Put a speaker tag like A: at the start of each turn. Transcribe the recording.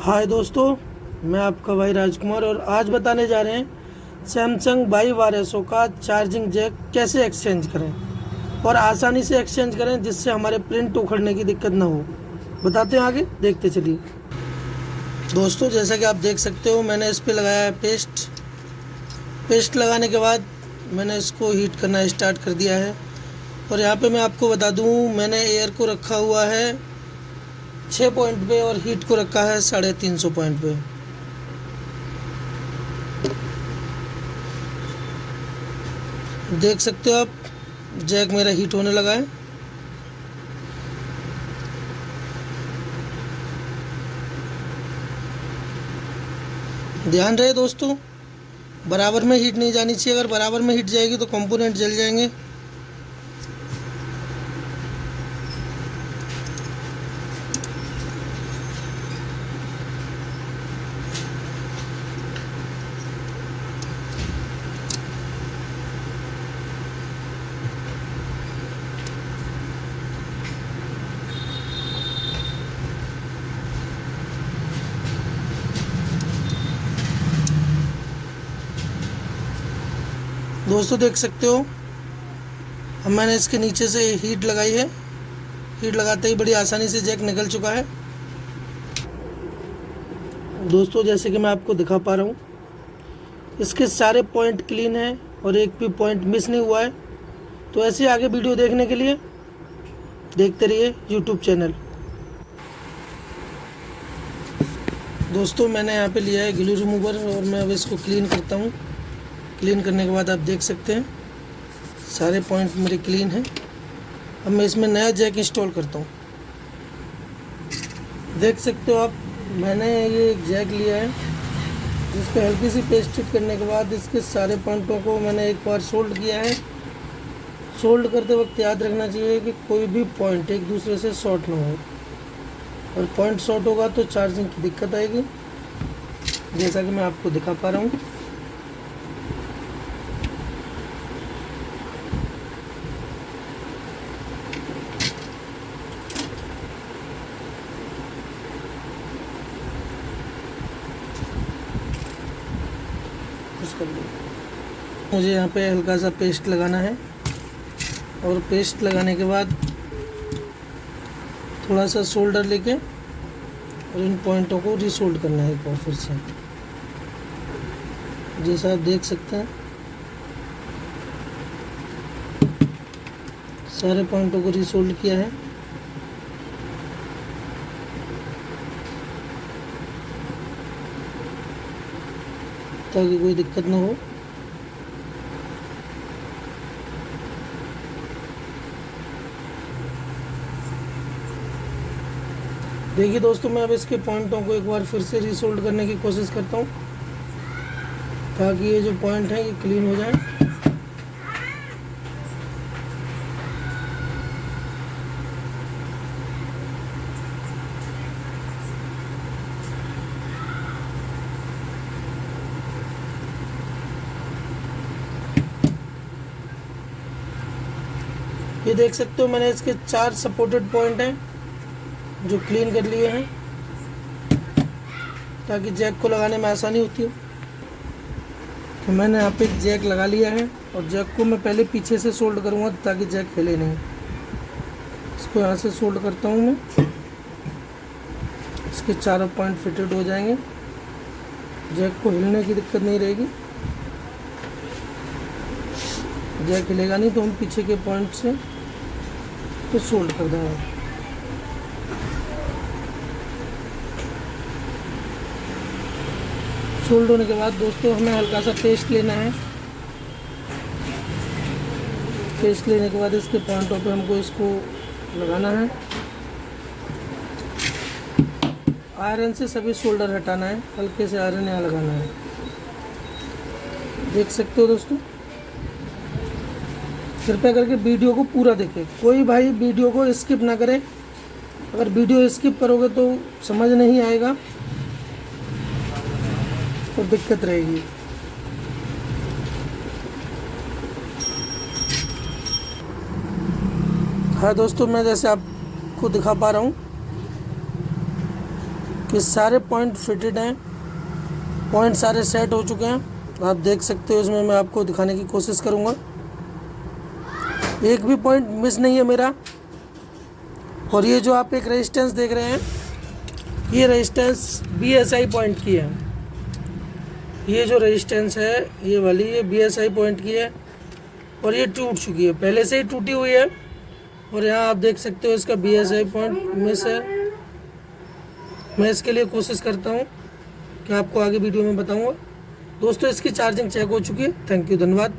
A: हाय दोस्तों, मैं आपका भाई राजकुमार और आज बताने जा रहे हैं सैमसंग बाई वारसो का चार्जिंग जैक कैसे एक्सचेंज करें और आसानी से एक्सचेंज करें जिससे हमारे प्रिंट उखड़ने की दिक्कत ना हो। बताते हैं, आगे देखते चलिए। दोस्तों, जैसा कि आप देख सकते हो, मैंने इस पे लगाया है पेस्ट लगाने के बाद मैंने इसको हीट करना स्टार्ट कर दिया है। और यहाँ पे मैं आपको बता दूँ, मैंने एयर को रखा हुआ है 6 पॉइंट पे और हीट को रखा है 350 पॉइंट पे। देख सकते हो आप, जैक मेरा हीट होने लगा है। ध्यान रहे दोस्तों, बराबर में हीट नहीं जानी चाहिए। अगर बराबर में हीट जाएगी तो कंपोनेंट जल जाएंगे। दोस्तों, देख सकते हो, अब मैंने इसके नीचे से हीट लगाई है। हीट लगाते ही बड़ी आसानी से जैक निकल चुका है। दोस्तों, जैसे कि मैं आपको दिखा पा रहा हूँ, इसके सारे पॉइंट क्लीन हैं और एक भी पॉइंट मिस नहीं हुआ है। तो ऐसे आगे वीडियो देखने के लिए देखते रहिए यूट्यूब चैनल। दोस्तों, मैंने यहाँ पे लिया है ग्लू रिमूवर और मैं अब इसको क्लीन करता हूँ। क्लीन करने के बाद आप देख सकते हैं सारे पॉइंट मेरे क्लीन हैं। अब मैं इसमें नया जैक इंस्टॉल करता हूँ। देख सकते हो आप, मैंने ये एक जैक लिया है जिस पर हल्की सी पेस्ट फिट करने के बाद इसके सारे पॉइंटों को मैंने एक बार सोल्ड किया है। सोल्ड करते वक्त याद रखना चाहिए कि कोई भी पॉइंट एक दूसरे से शॉर्ट ना हो, और पॉइंट शॉर्ट होगा तो चार्जिंग की दिक्कत आएगी, जैसा कि मैं आपको दिखा पा रहा हूँ। मुझे यहाँ पे हल्का सा पेस्ट लगाना है और पेस्ट लगाने के बाद थोड़ा सा सोल्डर लेके और इन पॉइंटों को रीसोल्ड करना है एक बार फिर से, जैसा आप देख सकते हैं। सारे पॉइंटों को रीसोल्ड किया है। ताकि कोई दिक्कत ना हो। देखिए दोस्तों, मैं अब इसके पॉइंटों को एक बार फिर से रीसोल्ड करने की कोशिश करता हूँ ताकि ये जो पॉइंट है ये क्लीन हो जाए। ये देख सकते हो, मैंने इसके 4 सपोर्टेड पॉइंट हैं जो क्लीन कर लिए हैं ताकि जैक को लगाने में आसानी होती हो। तो मैंने यहाँ पे जैक लगा लिया है और जैक को मैं पहले पीछे से सोल्ड करूँगा ताकि जैक हिले नहीं। इसको यहाँ से सोल्ड करता हूँ मैं। इसके चारों पॉइंट फिटेड हो जाएंगे, जैक को हिलने की दिक्कत नहीं रहेगी। जैक हिलेगा नहीं तो हम पीछे के पॉइंट से तो सोल्ड कर देंगे। सोल्ड होने के बाद दोस्तों, हमें हल्का सा पेस्ट लेना है। पेस्ट लेने के बाद इसके पॉइंटों पे हमको इसको लगाना है। आयरन से सभी शोल्डर हटाना है, हल्के से आयरन यहाँ लगाना है। देख सकते हो दोस्तों, कृपया करके वीडियो को पूरा देखें। कोई भाई वीडियो को स्किप ना करे। अगर वीडियो स्किप करोगे तो समझ नहीं आएगा और दिक्कत रहेगी। हाँ दोस्तों, मैं जैसे आपको दिखा पा रहा हूँ कि सारे पॉइंट फिटेड हैं, पॉइंट सारे सेट हो चुके हैं। आप देख सकते हो, इसमें मैं आपको दिखाने की कोशिश करूँगा, एक भी पॉइंट मिस नहीं है मेरा। और ये जो आप एक रेजिस्टेंस देख रहे हैं, ये रेजिस्टेंस BSI पॉइंट की है। ये जो रेजिस्टेंस है ये वाली, ये BSI पॉइंट की है और ये टूट चुकी है, पहले से ही टूटी हुई है। और यहाँ आप देख सकते हो इसका BSI पॉइंट मिस है। मैं इसके लिए कोशिश करता हूँ कि आपको आगे वीडियो में बताऊँगा। दोस्तों इसकी चार्जिंग चेक हो चुकी है। थैंक यू, धन्यवाद।